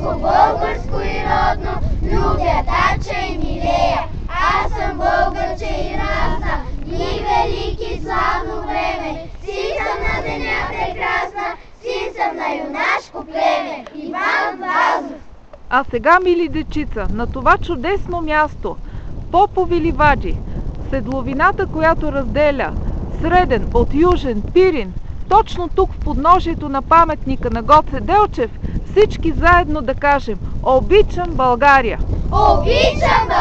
Всичко българско и родно, любя тача и милея. Аз съм българче и расна, дни велики славно време. Син съм на деня прекрасна, син съм на юнашко племе. Иван Вазов. А сега, мили дечица, на това чудесно място, Попови ливади, седловината, която разделя Среден от Южен Пирин, точно тук в подножието на паметника на Гоце Делчев, всички заедно да кажем: обичам България! Обичам България!